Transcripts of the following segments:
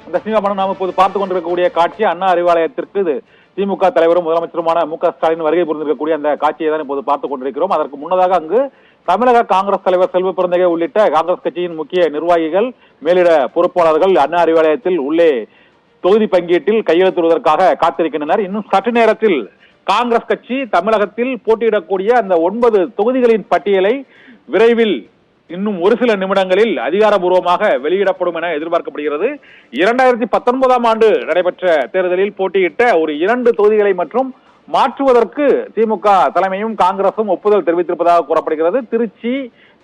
இந்த சினிமா நாம் இப்போது பார்த்துக் கொண்டிருக்கக்கூடிய காட்சி அண்ணா அறிவாலயத்திற்கு திமுக தலைவரும் முதலமைச்சருமான மு.க. ஸ்டாலின் வருகை புரிந்திருக்கக்கூடிய அந்த காட்சியை தான் இப்போது பார்த்துக் கொண்டிருக்கிறோம். அதற்கு முன்னதாக அங்கு தமிழக காங்கிரஸ் தலைவர் செல்வ பெருந்தகை உள்ளிட்ட காங்கிரஸ் கட்சியின் முக்கிய நிர்வாகிகள், மேலிட பொறுப்பாளர்கள் அண்ணா அறிவாலயத்தில் உள்ளே தொகுதி பங்கீட்டில் கையெழுத்திடுவதற்காக காத்திருக்கின்றனர். இன்னும் சற்று நேரத்தில் காங்கிரஸ் கட்சி தமிழகத்தில் போட்டியிடக்கூடிய அந்த 9 தொகுதிகளின் பட்டியலை விரைவில் இன்னும் ஒரு சில நிமிடங்களில் அதிகாரபூர்வமாக வெளியிடப்படும் என எதிர்பார்க்கப்படுகிறது. 2019ஆம் ஆண்டு நடைபெற்ற தேர்தலில் போட்டியிட்ட ஒரு 2 தொகுதிகளை மற்றும் மாற்றுவதற்கு திமுக தலைமையும் காங்கிரசும் ஒப்புதல் தெரிவித்திருப்பதாக கூறப்படுகிறது. திருச்சி,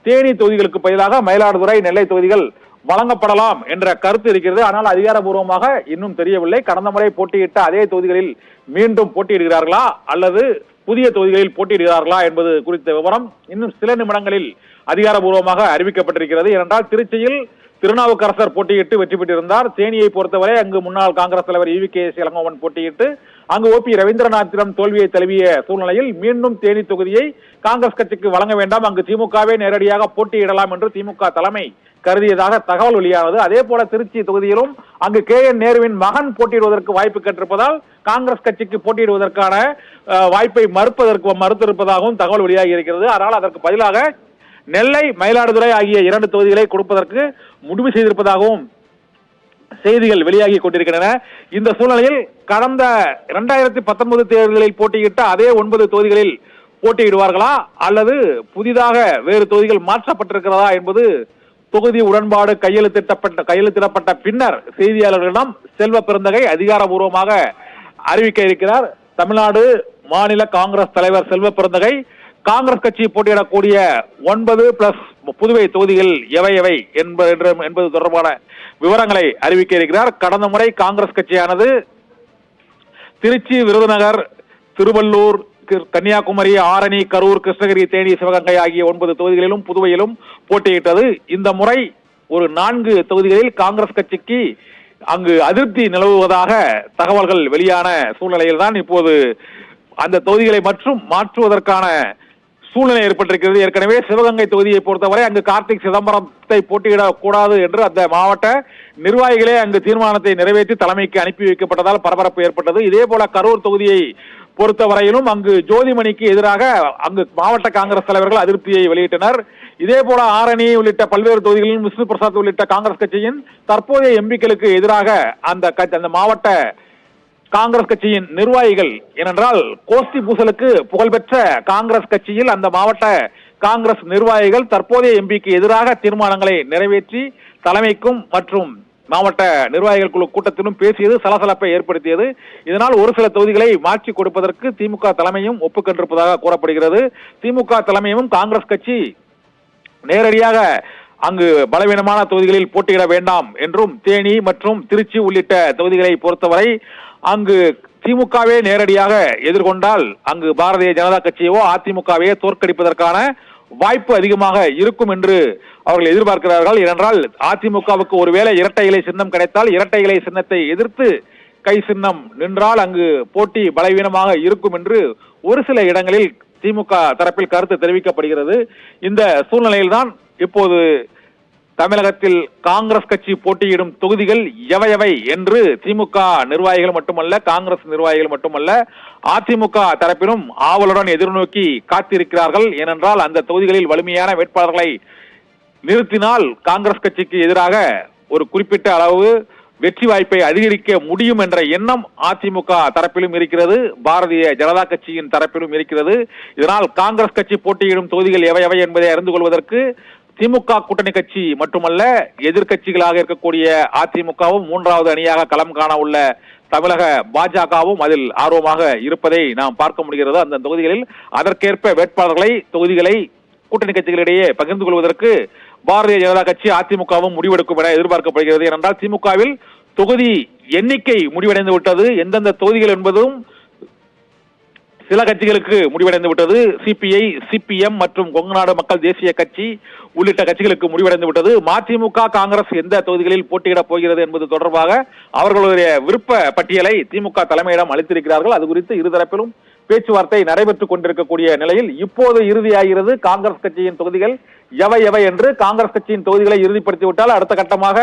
தேனி தொகுதிகளுக்கு பதிலாக மயிலாடுதுறை, நெல்லை தொகுதிகள் வழங்கப்படலாம் என்ற கருத்து இருக்கிறது. ஆனால் அதிகாரபூர்வமாக இன்னும் தெரியவில்லை. கடந்த முறை போட்டியிட்ட அதே தொகுதிகளில் மீண்டும் போட்டியிடுகிறார்களா அல்லது புதிய தொகுதிகளில் போட்டியிடுகிறார்களா என்பது குறித்த விவரம் இன்னும் சில நிமிடங்களில் அதிகாரபூர்வமாக அறிவிக்கப்பட்டிருக்கிறது. ஏனென்றால் திருச்சியில் திருநாவுக்கரசர் போட்டியிட்டு வெற்றி பெற்றிருந்தார். தேனியை பொறுத்தவரை அங்கு முன்னாள் காங்கிரஸ் தலைவர் EVKS இளங்கோவன் போட்டியிட்டு அங்கு OP ரவீந்திரநாத்திடம் தோல்வியை தழுவிய சூழ்நிலையில் மீண்டும் தேனி தொகுதியை காங்கிரஸ் கட்சிக்கு வழங்க வேண்டாம், அங்கு திமுகவே நேரடியாக போட்டியிடலாம் என்று திமுக தலைமை கருதியதாக தகவல் வெளியானது. அதே போல திருச்சி தொகுதியிலும் அங்கு KN நேருவின் மகன் போட்டியிடுவதற்கு வாய்ப்பு கேட்டிருப்பதால் காங்கிரஸ் கட்சிக்கு போட்டியிடுவதற்கான வாய்ப்பை மறுத்திருப்பதாகவும் தகவல் வெளியாகி இருக்கிறது. ஆனால் அதற்கு பதிலாக நெல்லை, மயிலாடுதுறை ஆகிய 2 தொகுதிகளை கொடுப்பதற்கு முடிவு செய்திருப்பதாகவும் செய்திகள் வெளியாகி கொண்டிருக்கின்றன. இந்த சூழ்நிலையில் கடந்த 2019 தேர்தலில் போட்டியிட்ட அதே 9 தொகுதிகளில் போட்டியிடுவார்களா அல்லது புதிதாக வேறு தொகுதிகள் மாற்றப்பட்டிருக்கிறதா என்பது தொகுதி உடன்பாடு கையெழுத்திடப்பட்ட பின்னர் செய்தியாளர்களிடம் செல்வ பெருந்தகை அதிகாரபூர்வமாக அறிவிக்க இருக்கிறார். தமிழ்நாடு மாநில காங்கிரஸ் தலைவர் செல்வ பெருந்தகை காங்கிரஸ் கட்சி போட்டியிடக்கூடிய 9+ புதுவை தொகுதிகள் எவை என்பது தொடர்பான விவரங்களை அறிவிக்க இருக்கிறார். கடந்த முறை காங்கிரஸ் கட்சியானது திருச்சி, விருதுநகர், திருவள்ளூர், கன்னியாகுமரி, ஆரணி, கரூர், கிருஷ்ணகிரி, தேனி, சிவகங்கை ஆகிய 9 தொகுதிகளிலும் புதுவையிலும் போட்டியிட்டது. இந்த முறை ஒரு 4 தொகுதிகளில் காங்கிரஸ் கட்சிக்கு அங்கு அதிருப்தி நிலவுவதாக தகவல்கள் வெளியான சூழ்நிலையில் தான் இப்போது அந்த தொகுதிகளை மாற்றுவதற்கான சூழ்நிலை ஏற்பட்டிருக்கிறது. ஏற்கனவே சிவகங்கை தொகுதியை பொறுத்தவரை அங்கு கார்த்திக் சிதம்பரத்தை போட்டியிடக்கூடாது என்று அந்த மாவட்ட நிர்வாகிகளே அங்கு தீர்மானத்தை நிறைவேற்றி தலைமைக்கு அனுப்பி வைக்கப்பட்டதால் பரபரப்பு ஏற்பட்டது. இதே போல கரூர் தொகுதியை பொறுத்தவரையிலும் அங்கு ஜோதிமணிக்கு எதிராக அங்கு மாவட்ட காங்கிரஸ் தலைவர்கள் அதிருப்தியை வெளியிட்டனர். இதே போல ஆரணி உள்ளிட்ட பல்வேறு தொகுதிகளிலும் விஷ்ணு பிரசாத் உள்ளிட்ட காங்கிரஸ் கட்சியின் தற்போதைய எம்பிக்களுக்கு எதிராக அந்த மாவட்ட காங்கிரஸ் கட்சியின் நிர்வாகிகள், ஏனென்றால் கோஷ்டி பூசலுக்கு புகழ்பெற்ற காங்கிரஸ் கட்சியில் அந்த மாவட்ட காங்கிரஸ் நிர்வாகிகள் தற்போதைய எம்பிக்கு எதிராக தீர்மானங்களை நிறைவேற்றி தலைமைக்கும் மற்றும் மாவட்ட நிர்வாகிகள் குழு கூட்டத்திலும் பேசியது சலசலப்பை ஏற்படுத்தியது. இதனால் ஒரு சில தொகுதிகளை மாற்றி கொடுப்பதற்கு திமுக தலைமையும் ஒப்புக்கொண்டிருப்பதாக கூறப்படுகிறது. திமுக தலைமையும் காங்கிரஸ் கட்சி நேரடியாக அங்கு பலவீனமான தொகுதிகளில் போட்டியிட வேண்டாம் என்றும், தேனி மற்றும் திருச்சி உள்ளிட்ட தொகுதிகளை பொறுத்தவரை அங்கு திமுகவே நேரடியாக எதிர்கொண்டால் அங்கு பாரதிய ஜனதா கட்சியோ அதிமுகவையோ தோற்கடிப்பதற்கான வாய்ப்பு அதிகமாக இருக்கும் என்று அவர்கள் எதிர்பார்க்கிறார்கள். ஏனென்றால் அதிமுகவுக்கு ஒருவேளை இரட்டை இலை சின்னம் கிடைத்தால் இரட்டை இலை சின்னத்தை எதிர்த்து கை சின்னம் நின்றால் அங்கு போட்டி பலவீனமாக இருக்கும் என்று ஒரு சில இடங்களில் திமுக தரப்பில் கருத்து தெரிவிக்கப்படுகிறது. இந்த சூழ்நிலையில்தான் இப்போது தமிழகத்தில் காங்கிரஸ் கட்சி போட்டியிடும் தொகுதிகள் எவை என்று திமுக நிர்வாகிகள் மட்டுமல்ல, காங்கிரஸ் நிர்வாகிகள் மட்டுமல்ல, அதிமுக தரப்பிலும் ஆவலுடன் எதிர்நோக்கி காத்திருக்கிறார்கள். ஏனென்றால் அந்த தொகுதிகளில் வலிமையான வேட்பாளர்களை நிறுத்தினால் காங்கிரஸ் கட்சிக்கு எதிராக ஒரு குறிப்பிட்ட அளவு வெற்றி வாய்ப்பை அதிகரிக்க முடியும் என்ற எண்ணம் அதிமுக தரப்பிலும் இருக்கிறது, பாரதிய ஜனதா கட்சியின் தரப்பிலும் இருக்கிறது. இதனால் காங்கிரஸ் கட்சி போட்டியிடும் தொகுதிகள் எவை என்பதை அறிந்து கொள்வதற்கு திமுக கூட்டணி கட்சி மட்டுமல்ல, எதிர்கட்சிகளாக இருக்கக்கூடிய அதிமுகவும் 3வது அணியாக களம் காண உள்ள தமிழக பாஜகவும் அதில் ஆர்வமாக இருப்பதை நாம் பார்க்க முடிகிறது. அந்த தொகுதிகளில் அதற்கேற்ப வேட்பாளர்களை, தொகுதிகளை கூட்டணி கட்சிகளிடையே பகிர்ந்து கொள்வதற்கு பாரதிய ஜனதா கட்சி அதிமுகவும் முடிவெடுக்கும் என எதிர்பார்க்கப்படுகிறது. ஏனென்றால் திமுகவில் தொகுதி எண்ணிக்கை முடிவடைந்து விட்டது. எந்தெந்த தொகுதிகள் என்பதும் சில கட்சிகளுக்கு முடிவடைந்து விட்டது. CPI, CPM மற்றும் கொங்குநாடு மக்கள் தேசிய கட்சி உள்ளிட்ட கட்சிகளுக்கு முடிவடைந்து விட்டது. மதிமுக, காங்கிரஸ் எந்த தொகுதிகளில் போட்டியிடப் போகிறது என்பது தொடர்பாக அவர்களுடைய விருப்ப பட்டியலை திமுக தலைமையிடம் அளித்திருக்கிறார்கள். அது குறித்து இருதரப்பிலும் பேச்சுவார்த்தை நடைபெற்றுக் கொண்டிருக்கக்கூடிய நிலையில் இப்போது இறுதியாகிறது காங்கிரஸ் கட்சியின் தொகுதிகள் எவை என்று. காங்கிரஸ் கட்சியின் தொகுதிகளை இறுதிப்படுத்திவிட்டால் அடுத்த கட்டமாக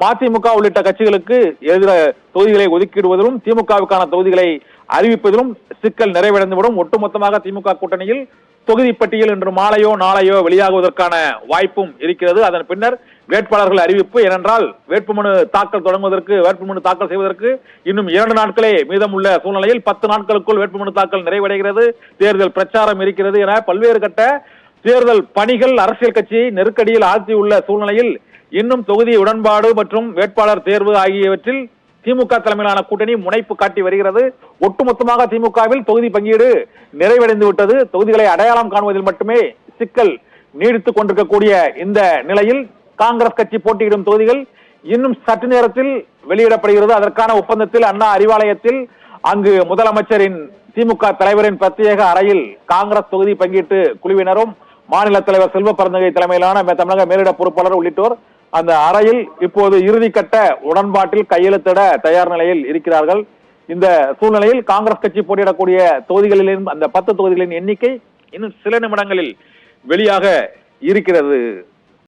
மதிமுக உள்ளிட்ட கட்சிகளுக்கு எதிர தொகுதிகளை ஒதுக்கிடுவதிலும் திமுகவுக்கான தொகுதிகளை அறிவிப்பதிலும் சிக்கல் நிறைவடைந்துவிடும். ஒட்டுமொத்தமாக திமுக கூட்டணியில் தொகுதி பட்டியல் இன்று மாலையோ நாளையோ வெளியாகுவதற்கான வாய்ப்பும் இருக்கிறது. அதன் பின்னர் வேட்பாளர்கள் அறிவிப்பு. ஏனென்றால் வேட்புமனு தாக்கல் தொடங்குவதற்கு வேட்புமனு தாக்கல் செய்வதற்கு இன்னும் 2 நாட்களே மீதம் உள்ள சூழ்நிலையில் 10 நாட்களுக்குள் வேட்புமனு தாக்கல் நிறைவடைகிறது. தேர்தல் பிரச்சாரம் இருக்கிறது என பல்வேறு கட்ட தேர்தல் பணிகள் அரசியல் கட்சியை நெருக்கடியில் ஆழ்த்தியுள்ள சூழ்நிலையில் இன்னும் தொகுதி உடன்பாடு மற்றும் வேட்பாளர் தேர்வு ஆகியவற்றில் திமுக தலைமையிலான கூட்டணி முனைப்பு காட்டி வருகிறது. ஒட்டுமொத்தமாக திமுகவில் தொகுதி பங்கீடு நிறைவடைந்து விட்டது. தொகுதிகளை அடையாளம் காணுவதில் மட்டுமே சிக்கல் நீடித்துக் கொண்டிருக்கக்கூடிய இந்த நிலையில் காங்கிரஸ் கட்சி போட்டியிடும் தொகுதிகள் இன்னும் சற்று நேரத்தில் வெளியிடப்படுகிறது. அதற்கான ஒப்பந்தத்தில் அண்ணா அறிவாலயத்தில் அங்கு முதலமைச்சரின் திமுக தலைவரின் பிரத்யேக அறையில் காங்கிரஸ் தொகுதி பங்கீட்டு குழுவினரும் மாநில தலைவர் செல்வ பெருந்தகை தலைமையிலான தமிழக மேலிட பொறுப்பாளர் உள்ளிட்டோர் அந்த அறையில் இப்போது இறுதிக்கட்ட உடன்பாட்டில் கையெழுத்திட தயார் நிலையில் இருக்கிறார்கள். இந்த சூழ்நிலையில் காங்கிரஸ் கட்சி போட்டியிடக்கூடிய தொகுதிகளிலும் அந்த 10 தொகுதிகளின் எண்ணிக்கை இன்னும் சில நிமிடங்களில் வெளியாக இருக்கிறது.